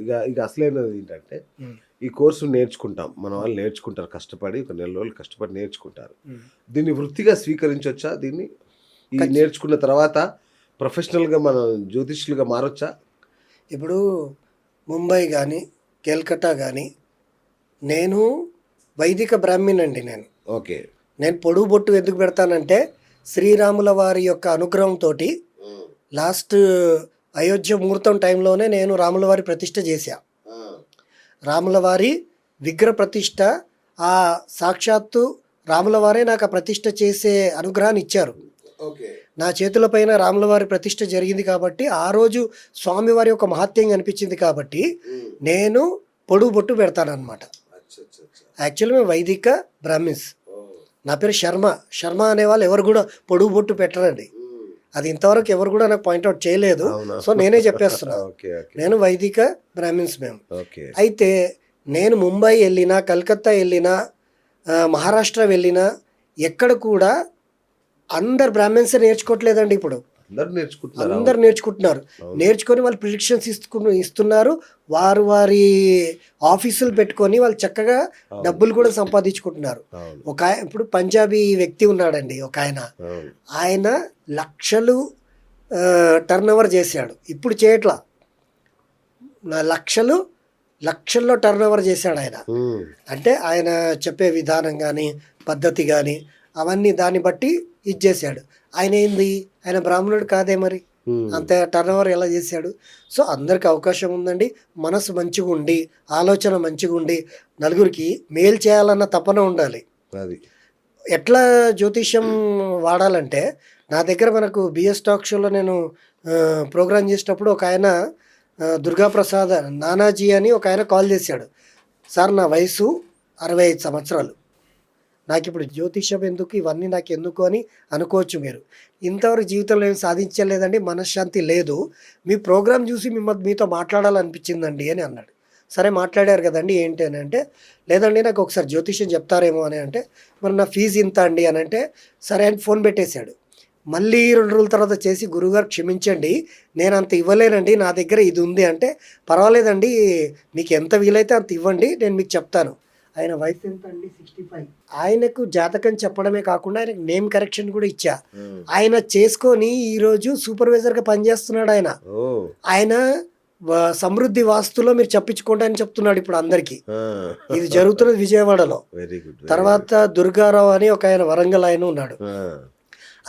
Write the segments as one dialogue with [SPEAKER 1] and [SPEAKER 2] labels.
[SPEAKER 1] ఇక ఇక అసలైనది ఏంటంటే ఈ కోర్సు నేర్చుకుంటాం, మన వాళ్ళు నేర్చుకుంటారు, కష్టపడి ఒక నెల రోజులు కష్టపడి నేర్చుకుంటారు. దీన్ని వృత్తిగా స్వీకరించవచ్చా? దీన్ని ఈ నేర్చుకున్న తర్వాత ప్రొఫెషనల్గా మనం జ్యోతిష్యులుగా మారొచ్చా?
[SPEAKER 2] ఇప్పుడు ముంబై కానీ కేల్కటా కానీ నేను వైదిక బ్రాహ్మణండి.
[SPEAKER 1] ఓకే.
[SPEAKER 2] నేను పొడుగు బొట్టు ఎందుకు పెడతానంటే శ్రీరాముల వారి యొక్క అనుగ్రహంతో లాస్ట్ అయోధ్య ముహూర్తం టైంలోనే నేను రాముల వారి ప్రతిష్ఠ చేశా. రాముల వారి విగ్రహ ప్రతిష్ఠ, ఆ సాక్షాత్తు రాముల వారే నాకు ఆ ప్రతిష్ఠ చేసే అనుగ్రహాన్ని ఇచ్చారు. నా చేతుల పైన రాముల వారి ప్రతిష్ఠ జరిగింది కాబట్టి ఆ రోజు స్వామివారి యొక్క మహత్యం అనిపించింది కాబట్టి నేను పొడుగు బొట్టు పెడతానన్నమాట. యాక్చువల్లీ మేము వైదిక బ్రాహ్మిన్స్. నా పేరు శర్మ అనేవాళ్ళు ఎవరు కూడా పొడుగు బొట్టు పెట్టరండి. అది ఇంతవరకు ఎవరు కూడా నాకు పాయింట్అవుట్ చేయలేదు. సో నేనే చెప్పేస్తున్నా, నేను వైదిక బ్రాహ్మిన్స్ మేము. అయితే నేను ముంబై వెళ్ళినా, కలకత్తా వెళ్ళినా, మహారాష్ట్ర వెళ్ళినా ఎక్కడ కూడా అందరు బ్రాహ్మిన్స్ నేర్చుకోవట్లేదండి. ఇప్పుడు అందరు నేర్చుకుంటున్నారు. నేర్చుకొని వాళ్ళు ప్రిడిక్షన్స్ ఇస్తున్నారు. వారి ఆఫీసులు పెట్టుకొని వాళ్ళు చక్కగా డబ్బులు కూడా సంపాదించుకుంటున్నారు. ఇప్పుడు పంజాబీ వ్యక్తి ఉన్నాడండి, ఒక ఆయన లక్షలు టర్న్ ఓవర్ చేశాడు. ఇప్పుడు చేయట్లా, లక్షల్లో టర్న్ ఓవర్ చేశాడు ఆయన. అంటే ఆయన చెప్పే విధానం కానీ పద్ధతి కానీ అవన్నీ దాన్ని బట్టి ఇది చేశాడు. ఆయన బ్రాహ్మణుడు కాదే, మరి అంత టర్న్ ఓవర్ ఎలా చేశాడు? సో అందరికి అవకాశం ఉందండి. మనసు మంచిగా ఉండి, ఆలోచన మంచిగా ఉండి, నలుగురికి మేలు చేయాలన్న తపన ఉండాలి. ఎట్లా జ్యోతిష్యం వాడాలంటే, నా దగ్గర మనకు బిఎస్ టాక్ షోలో నేను ప్రోగ్రామ్ చేసేటప్పుడు ఒక ఆయన దుర్గాప్రసాద్ నానాజీ అని ఒక ఆయన కాల్ చేశాడు. సార్, నా వయసు 65 సంవత్సరాలు, నాకు ఇప్పుడు జ్యోతిష్యం ఎందుకు, ఇవన్నీ నాకు ఎందుకు అని అనుకోవచ్చు మీరు. ఇంతవరకు జీవితంలో ఏం సాధించలేదండి, మనశ్శాంతి లేదు, మీ ప్రోగ్రాం చూసి మీతో మాట్లాడాలనిపించిందండి అని అన్నాడు. సరే మాట్లాడారు కదండి, ఏంటి అని అంటే, లేదండి నాకు ఒకసారి జ్యోతిష్యం చెప్తారేమో అని అంటే, మరి నా ఫీజు ఇంత అండి అని అంటే, సరే అని ఫోన్ పెట్టేశాడు. మళ్ళీ 2 రోజుల తర్వాత చేసి, గురువుగారు క్షమించండి, నేను అంత ఇవ్వలేనండి, నా దగ్గర ఇది ఉంది అంటే, పర్వాలేదండి మీకు ఎంత వీలైతే అంత ఇవ్వండి, నేను మీకు చెప్తాను. ఆయన వయసు ఎంత అండి? 65. ఆయనకు జాతకం చెప్పడమే కాకుండా ఆయనకు నేమ్ కరెక్షన్ కూడా ఇచ్చా. ఆయన చేసుకొని ఈరోజు సూపర్వైజర్గా పనిచేస్తున్నాడు. ఆయన సమృద్ధి వాస్తులో మీరు చెప్పించుకోండి అని చెప్తున్నాడు ఇప్పుడు అందరికి. ఇది జరుగుతున్నది విజయవాడలో. తర్వాత దుర్గారావు అని ఒక ఆయన వరంగల్ ఆయన ఉన్నాడు.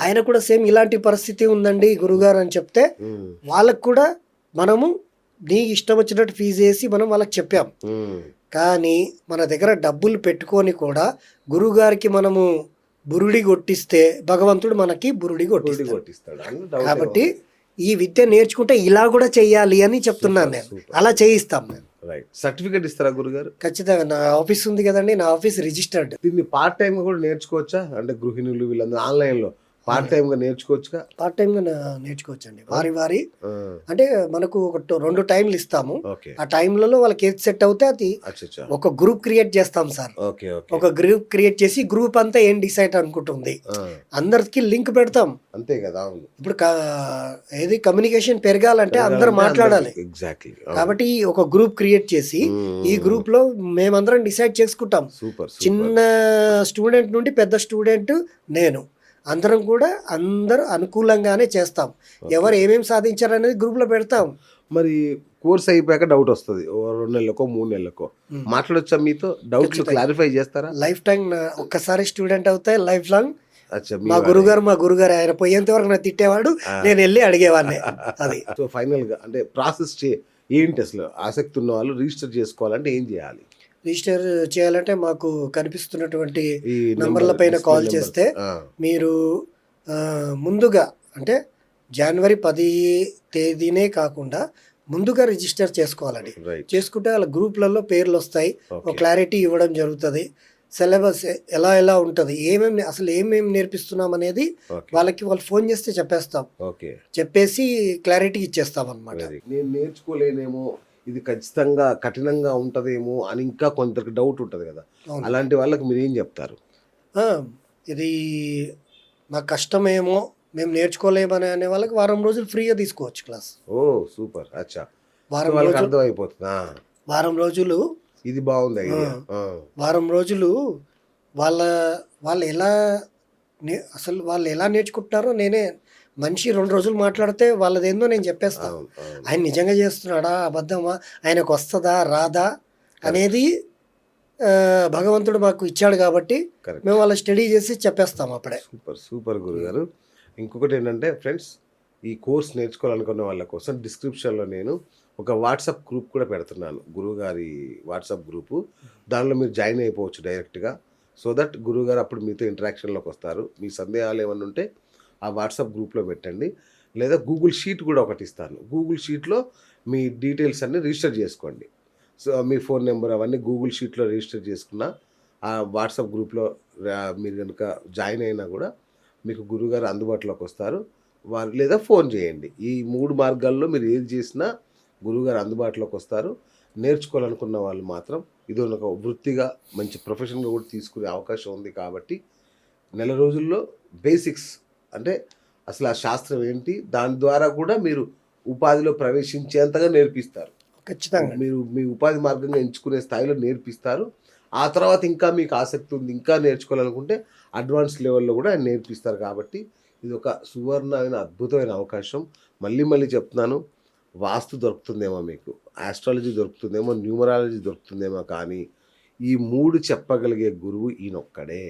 [SPEAKER 2] ఆయన కూడా సేమ్ ఇలాంటి పరిస్థితి ఉందండి గురుగారు అని చెప్తే, వాళ్ళకు కూడా మనము నీకు ఇష్టం వచ్చినట్టు ఫీజు వేసి మనం వాళ్ళకి చెప్పాం. కానీ మన దగ్గర డబ్బులు పెట్టుకొని కూడా గురువుగారికి మనము బురుడి కొట్టిస్తే భగవంతుడు మనకి బురుడి కొట్టిస్తాడు. కాబట్టి ఈ విద్య నేర్చుకుంటే ఇలా కూడా చెయ్యాలి అని చెప్తున్నాను నేను. అలా చేయిస్తాం మేము.
[SPEAKER 1] సర్టిఫికేట్ ఇస్తారా గురుగారు?
[SPEAKER 2] ఖచ్చితంగా. నా ఆఫీస్ ఉంది కదండి, నా ఆఫీస్ రిజిస్టర్డ్.
[SPEAKER 1] దీన్ని పార్ట్ టైం కూడా నేర్చుకోవచ్చా? అంటే గృహిణులు వీళ్ళందరూ ఆన్లైన్లో పార్ట్ టైం గా నేర్చుకోవచ్చుగా?
[SPEAKER 2] పార్ట్ టైం గా నేర్చుకోవచ్చు అండి. వారి అంటే మనకు ఒక 2 టైంలు ఇస్తాము. ఆ టైంలలో వాళ్ళకి ఏది సెట్ అవుతే అది ఒక గ్రూప్ క్రియేట్ చేస్తాం సార్. ఒక గ్రూప్ క్రియేట్ చేసి గ్రూప్ అంతా ఏం డిసైడ్ అనుకుంటుంది, అందరికి లింక్ పెడతాం.
[SPEAKER 1] అంతే కదా.
[SPEAKER 2] ఇప్పుడు ఏది కమ్యూనికేషన్ పెరగాలంటే అందరూ మాట్లాడాలి. కాబట్టి ఒక గ్రూప్ క్రియేట్ చేసి ఈ గ్రూప్ లో మేమందరం డిసైడ్ చేసుకుంటాం. చిన్న స్టూడెంట్ నుండి పెద్ద స్టూడెంట్ నేను అందరం కూడా అందరూ అనుకూలంగానే చేస్తాం. ఎవరు ఏమేమి సాధించారనేది గ్రూప్లో పెడతాం.
[SPEAKER 1] మరి కోర్స్ అయిపోయాక డౌట్ వస్తుంది, 2 నెలలకో 3 నెలలకో మాట్లాడొచ్చా మీతో? డౌట్లు క్లారిఫై చేస్తారా?
[SPEAKER 2] లైఫ్ టైం ఒక్కసారి స్టూడెంట్ అవుతాయి, లైఫ్ లాంగ్. మా గురుగారు ఆయన పోయేంత వరకు నాకు తిట్టేవాడు, నేను వెళ్ళి అడిగేవాడిని. అది
[SPEAKER 1] సో ఫైనల్ గా అంటే ప్రాసెస్ ఏంటి? అసలు ఆసక్తి ఉన్న వాళ్ళు రిజిస్టర్ చేసుకోవాలంటే ఏం చేయాలి?
[SPEAKER 2] రిజిస్టర్ చేయాలంటే మాకు కనిపిస్తున్నటువంటి నంబర్ల పైన కాల్ చేస్తే, మీరు ముందుగా అంటే జనవరి 10 తేదీనే కాకుండా ముందుగా రిజిస్టర్ చేసుకోవాలండి. చేసుకుంటే వాళ్ళ గ్రూప్లలో పేర్లు వస్తాయి, ఒక క్లారిటీ ఇవ్వడం జరుగుతుంది. సిలబస్ ఎలా ఉంటుంది, అసలు ఏమేమి నేర్పిస్తున్నాం అనేది వాళ్ళు ఫోన్ చేస్తే చెప్పేస్తాం. చెప్పేసి క్లారిటీ ఇచ్చేస్తాం అన్నమాట.
[SPEAKER 1] నేను నేర్చుకోలేనేమో, ఇది ఖచ్చితంగా కఠినంగా ఉంటుందేమో అని ఇంకా కొందరికి డౌట్ ఉంటుంది కదా, అలాంటి వాళ్ళకి మీరు ఏం చెప్తారు?
[SPEAKER 2] ఇది నాకు కష్టమేమో, మేము నేర్చుకోలేమని అనే వాళ్ళకి వారం రోజులు ఫ్రీగా తీసుకోవచ్చు క్లాస్.
[SPEAKER 1] ఓ సూపర్. అచ్చా,
[SPEAKER 2] వారం
[SPEAKER 1] వాళ్ళకి
[SPEAKER 2] రోజులు
[SPEAKER 1] అర్థమైపోతుంది
[SPEAKER 2] వారం రోజులు
[SPEAKER 1] ఇది బాగుంది ఐడియా.
[SPEAKER 2] వారం రోజులు వాళ్ళ వాళ్ళు ఎలా అసలు వాళ్ళు ఎలా నేర్చుకుంటున్నారో నేనే మనిషి 2 రోజులు మాట్లాడితే వాళ్ళదేందో నేను చెప్పేస్తాను.
[SPEAKER 1] అవును, అవును.
[SPEAKER 2] ఆయన నిజంగా చేస్తున్నాడా అబద్ధమా, ఆయనకు వస్తుందా రాదా అనేది భగవంతుడు మాకు ఇచ్చాడు కాబట్టి
[SPEAKER 1] కరెక్ట్.
[SPEAKER 2] మేము వాళ్ళ స్టడీ చేసి చెప్పేస్తాం అప్పుడే.
[SPEAKER 1] సూపర్ సూపర్ గురుగారు. ఇంకొకటి ఏంటంటే ఫ్రెండ్స్, ఈ కోర్స్ నేర్చుకోవాలనుకున్న వాళ్ళ కోసం డిస్క్రిప్షన్లో నేను ఒక వాట్సాప్ గ్రూప్ కూడా పెడుతున్నాను, గురువుగారి వాట్సాప్ గ్రూపు. దానిలో మీరు జాయిన్ అయిపోవచ్చు డైరెక్ట్గా. సో దట్ గురువుగారు అప్పుడు మీతో ఇంటరాక్షన్లోకి వస్తారు. మీ సందేహాలు ఏమైనా ఉంటే ఆ వాట్సాప్ గ్రూప్లో పెట్టండి. లేదా గూగుల్ షీట్ కూడా ఒకటి ఇస్తాను. గూగుల్ షీట్లో మీ డీటెయిల్స్ అన్నీ రిజిస్టర్ చేసుకోండి. సో మీ ఫోన్ నెంబర్ అవన్నీ గూగుల్ షీట్లో రిజిస్టర్ చేసుకున్న ఆ వాట్సాప్ గ్రూప్లో మీరు కనుక జాయిన్ అయినా కూడా మీకు గురువుగారు అందుబాటులోకి వస్తారు. వారు లేదా ఫోన్ చేయండి. ఈ 3 మార్గాల్లో మీరు ఏది చేసినా గురువుగారు అందుబాటులోకి వస్తారు. నేర్చుకోవాలనుకున్న వాళ్ళు మాత్రం ఇది ఒక వృత్తిగా మంచి ప్రొఫెషన్గా కూడా తీసుకునే అవకాశం ఉంది. కాబట్టి నెల రోజుల్లో బేసిక్స్ అంటే అసలు ఆ శాస్త్రం ఏంటి, దాని ద్వారా కూడా మీరు ఉపాధిలో ప్రవేశించేంతగా నేర్పిస్తారు.
[SPEAKER 2] ఖచ్చితంగా
[SPEAKER 1] మీరు మీ ఉపాధి మార్గంగా ఎంచుకునే స్థాయిలో నేర్పిస్తారు. ఆ తర్వాత ఇంకా మీకు ఆసక్తి ఉంది, ఇంకా నేర్చుకోవాలనుకుంటే అడ్వాన్స్ లెవెల్లో కూడా ఆయన నేర్పిస్తారు. కాబట్టి ఇది ఒక సువర్ణమైన అద్భుతమైన అవకాశం. మళ్ళీ మళ్ళీ చెప్తున్నాను, వాస్తు దొరుకుతుందేమో మీకు, ఆస్ట్రాలజీ దొరుకుతుందేమో, న్యూమరాలజీ దొరుకుతుందేమో, కానీ ఈ 3 చెప్పగలిగే గురువు ఈయనొక్కడే.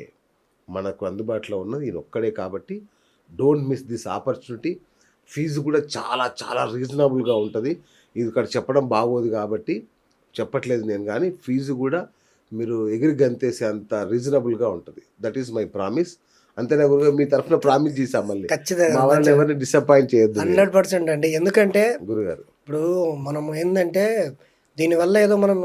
[SPEAKER 1] మనకు అందుబాటులో ఉన్నది ఈయనొక్కడే. కాబట్టి don't miss this opportunity. Fee కూడా చాలా చాలా రీజనబుల్గా ఉంటుంది. ఇది ఇక్కడ చెప్పడం బాగోదు కాబట్టి చెప్పట్లేదు నేను, కానీ ఫీజు కూడా మీరు ఎగిరి గంతేసే అంత రీజనబుల్గా ఉంటుంది. That is my promise. అంతేనా గురుగారు? మీ తరఫున ప్రామిస్ చేశాం, మళ్ళీ
[SPEAKER 2] ఖచ్చితంగా
[SPEAKER 1] మా వాళ్ళని ఎవరిని డిసప్పాయింట్ చేయొద్దు
[SPEAKER 2] 100% అండి. ఎందుకంటే
[SPEAKER 1] గురుగారు.
[SPEAKER 2] ఇప్పుడు మనం ఏంటంటే దీనివల్ల ఏదో మనం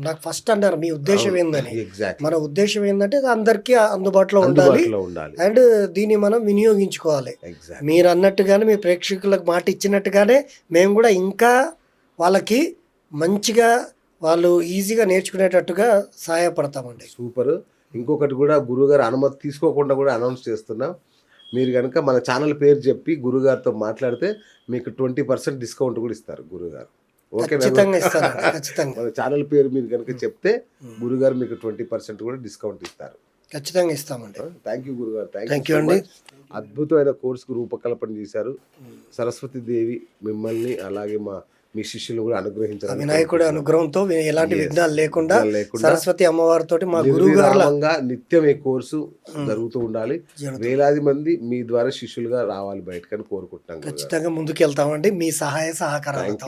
[SPEAKER 2] నాకు ఫస్ట్ అన్నారు మీ ఉద్దేశం ఏందని.
[SPEAKER 1] ఎగ్జాక్ట్
[SPEAKER 2] మన ఉద్దేశం ఏంటంటే అందరికీ అందుబాటులో ఉండాలి
[SPEAKER 1] ఉండాలి.
[SPEAKER 2] అండ్ దీన్ని మనం వినియోగించుకోవాలి.
[SPEAKER 1] ఎగ్జాక్ట్
[SPEAKER 2] మీరు అన్నట్టుగానే మీ ప్రేక్షకులకు మాట ఇచ్చినట్టుగానే మేము కూడా ఇంకా వాళ్ళకి మంచిగా వాళ్ళు ఈజీగా నేర్చుకునేటట్టుగా సహాయపడతామండి.
[SPEAKER 1] సూపర్. ఇంకొకటి కూడా గురుగారు అనుమతి తీసుకోకుండా కూడా అనౌన్స్ చేస్తున్నాం. మీరు కనుక మన ఛానల్ పేరు చెప్పి గురుగారితో మాట్లాడితే మీకు 20% డిస్కౌంట్ కూడా ఇస్తారు గురుగారు. ఓకే,
[SPEAKER 2] ఖచ్చితంగా ఇస్తాను. ఖచ్చితంగా
[SPEAKER 1] మన ఛానల్ పేరు మీరు కనుక చెప్తే గురుగారు మీకు 20% కూడా డిస్కౌంట్ ఇస్తారు.
[SPEAKER 2] ఖచ్చితంగా ఇస్తామండి.
[SPEAKER 1] థ్యాంక్ యూ గురుగారు.
[SPEAKER 2] థ్యాంక్ యూ అండి.
[SPEAKER 1] అద్భుతమైన కోర్సుకు రూపకల్పన చేశారు. సరస్వతి దేవి మిమ్మల్ని అలాగే మీ శిష్యులు కూడా అనుగ్రహించారు.
[SPEAKER 2] వినాయకుడి అనుగ్రహంతో ఎలాంటి విఘ్నాలు లేకుండా సరస్వతి అమ్మవారితో మా గురువు గారు
[SPEAKER 1] నిత్యం ఈ కోర్సు జరుగుతూ ఉండాలి. వేలాది మంది మీ ద్వారా శిష్యులుగా రావాలి బయటకని కోరుకుంటున్నాం.
[SPEAKER 2] ఖచ్చితంగా ముందుకు వెళ్తామండి. మీ సహాయ సహకారాలు.